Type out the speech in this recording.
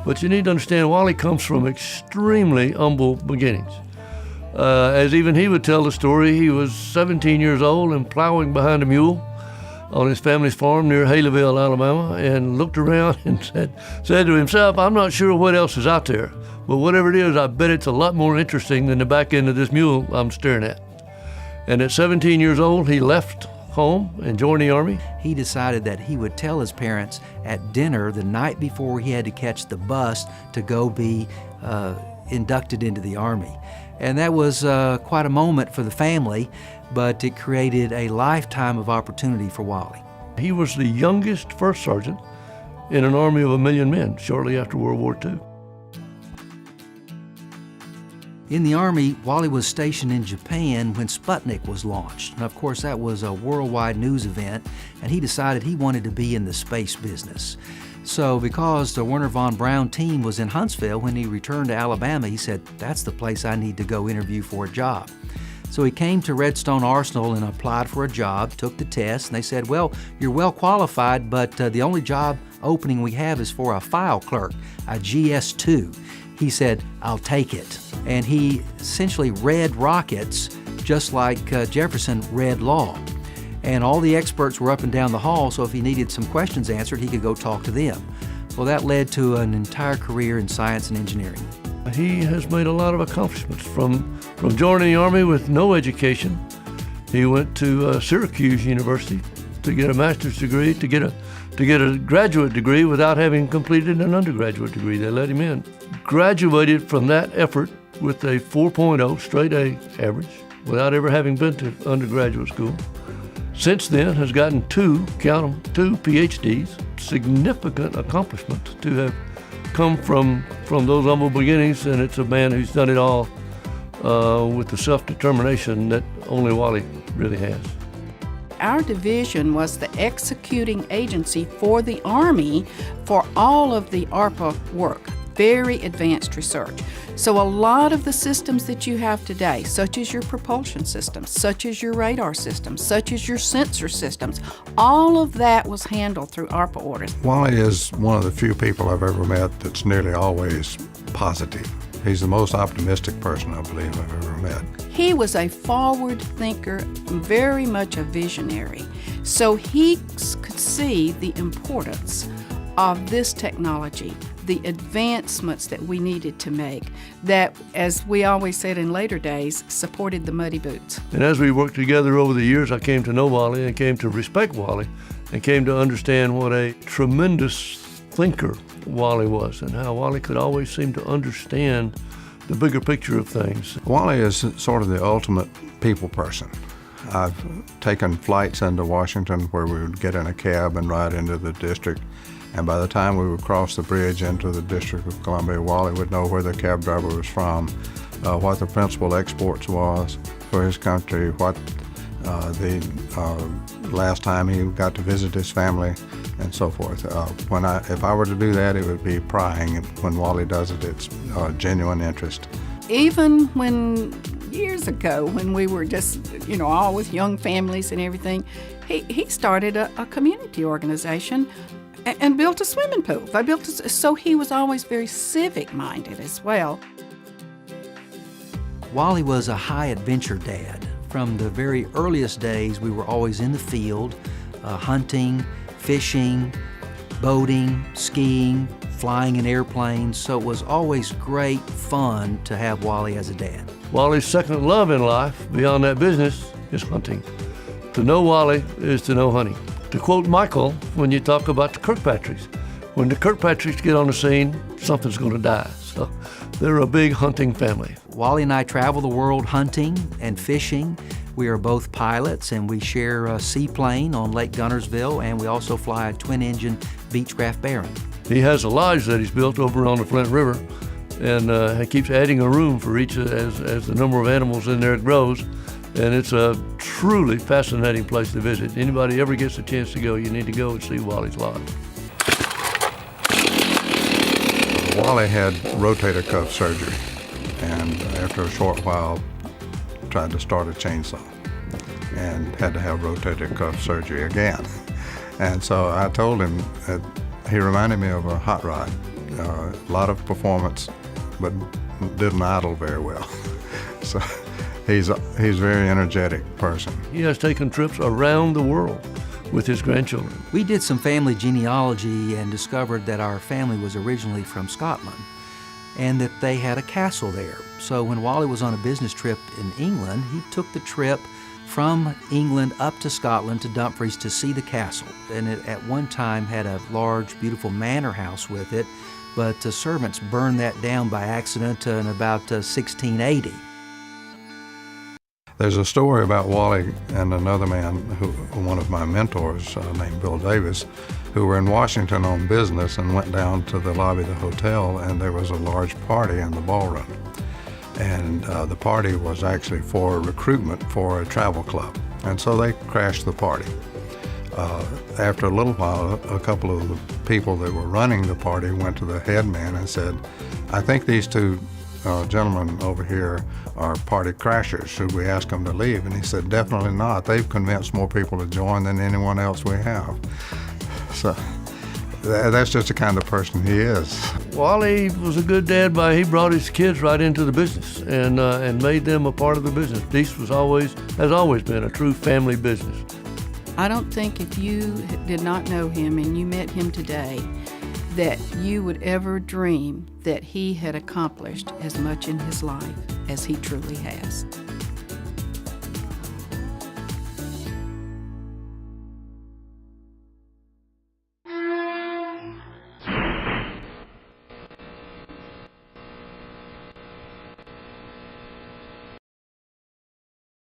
But you need to understand, Wally comes from extremely humble beginnings. As even he would tell the story, he was 17 years old and plowing behind a mule on his family's farm near Haleyville, Alabama, and looked around and said to himself, I'm not sure what else is out there, but whatever it is, I bet it's a lot more interesting than the back end of this mule I'm staring at. And at 17 years old, he left home and joined the Army. He decided that he would tell his parents at dinner the night before he had to catch the bus to go be inducted into the Army. And that was quite a moment for the family, but it created a lifetime of opportunity for Wally. He was the youngest first sergeant in an army of 1 million men shortly after World War II. In the Army, Wally was stationed in Japan when Sputnik was launched. And of course, that was a worldwide news event, and he decided he wanted to be in the space business. So because the Werner von Braun team was in Huntsville, when he returned to Alabama, he said, that's the place I need to go interview for a job. So he came to Redstone Arsenal and applied for a job, took the test, and they said, well, you're well qualified, but the only job opening we have is for a file clerk, a GS2. He said, I'll take it. And he essentially read rockets just like Jefferson read law. And all the experts were up and down the hall, so if he needed some questions answered, he could go talk to them. Well, that led to an entire career in science and engineering. He has made a lot of accomplishments. From joining the Army with no education, he went to Syracuse University to get a master's degree, to get a graduate degree without having completed an undergraduate degree. They let him in. Graduated from that effort with a 4.0 straight A average without ever having been to undergraduate school. Since then has gotten two PhDs, significant accomplishments to have come from those humble beginnings, and it's a man who's done it all with the self-determination that only Wally really has. Our division was the executing agency for the Army for all of the ARPA work, very advanced research. So a lot of the systems that you have today, such as your propulsion systems, such as your radar systems, such as your sensor systems, all of that was handled through ARPA orders. Wally is one of the few people I've ever met that's nearly always positive. He's the most optimistic person I believe I've ever met. He was a forward thinker, very much a visionary. So he could see the importance of this technology, the advancements that we needed to make, that, as we always said in later days, supported the muddy boots. And as we worked together over the years, I came to know Wally and came to respect Wally and came to understand what a tremendous thinker Wally was and how Wally could always seem to understand the bigger picture of things. Wally is sort of the ultimate people person. I've taken flights into Washington where we would get in a cab and ride into the district, and by the time we would cross the bridge into the District of Columbia, Wally would know where the cab driver was from, what the principal exports was for his country, what the last time he got to visit his family, and so forth. If I were to do that, it would be prying. When Wally does it, it's genuine interest. Even when, years ago, when we were just, all with young families and everything, he started a community organization and built a swimming pool. So he was always very civic-minded as well. Wally was a high adventure dad. From the very earliest days, we were always in the field, hunting, fishing, boating, skiing, flying in airplanes, so it was always great fun to have Wally as a dad. Wally's second love in life, beyond that business, is hunting. To know Wally is to know hunting. To quote Michael, when you talk about the Kirkpatricks, when the Kirkpatricks get on the scene, something's going to die. So they're a big hunting family. Wally and I travel the world hunting and fishing. We are both pilots, and we share a seaplane on Lake Guntersville, and we also fly a twin-engine Beechcraft Baron. He has a lodge that he's built over on the Flint River, and he keeps adding a room for each as the number of animals in there grows. And it's a truly fascinating place to visit. Anybody ever gets a chance to go, you need to go and see Wally's Lodge. Wally had rotator cuff surgery, and after a short while tried to start a chainsaw and had to have rotator cuff surgery again. And so I told him that he reminded me of a hot rod. a lot of performance, but didn't idle very well. So he's a very energetic person. He has taken trips around the world with his grandchildren. We did some family genealogy and discovered that our family was originally from Scotland and that they had a castle there. So when Wally was on a business trip in England, he took the trip from England up to Scotland to Dumfries to see the castle. And it at one time had a large, beautiful manor house with it, but the servants burned that down by accident in about 1680. There's a story about Wally and another man, one of my mentors named Bill Davis, who were in Washington on business and went down to the lobby of the hotel, and there was a large party in the ballroom. And the party was actually for recruitment for a travel club. And so they crashed the party. After a little while, a couple of the people that were running the party went to the head man and said, "I think these two gentlemen over here are party crashers. Should we ask them to leave?" And he said, "Definitely not. They've convinced more people to join than anyone else we have." So that's just the kind of person he is. Wally was a good dad he brought his kids right into the business and made them a part of the business. Deese has always been a true family business. I don't think if you did not know him and you met him today that you would ever dream that he had accomplished as much in his life as he truly has.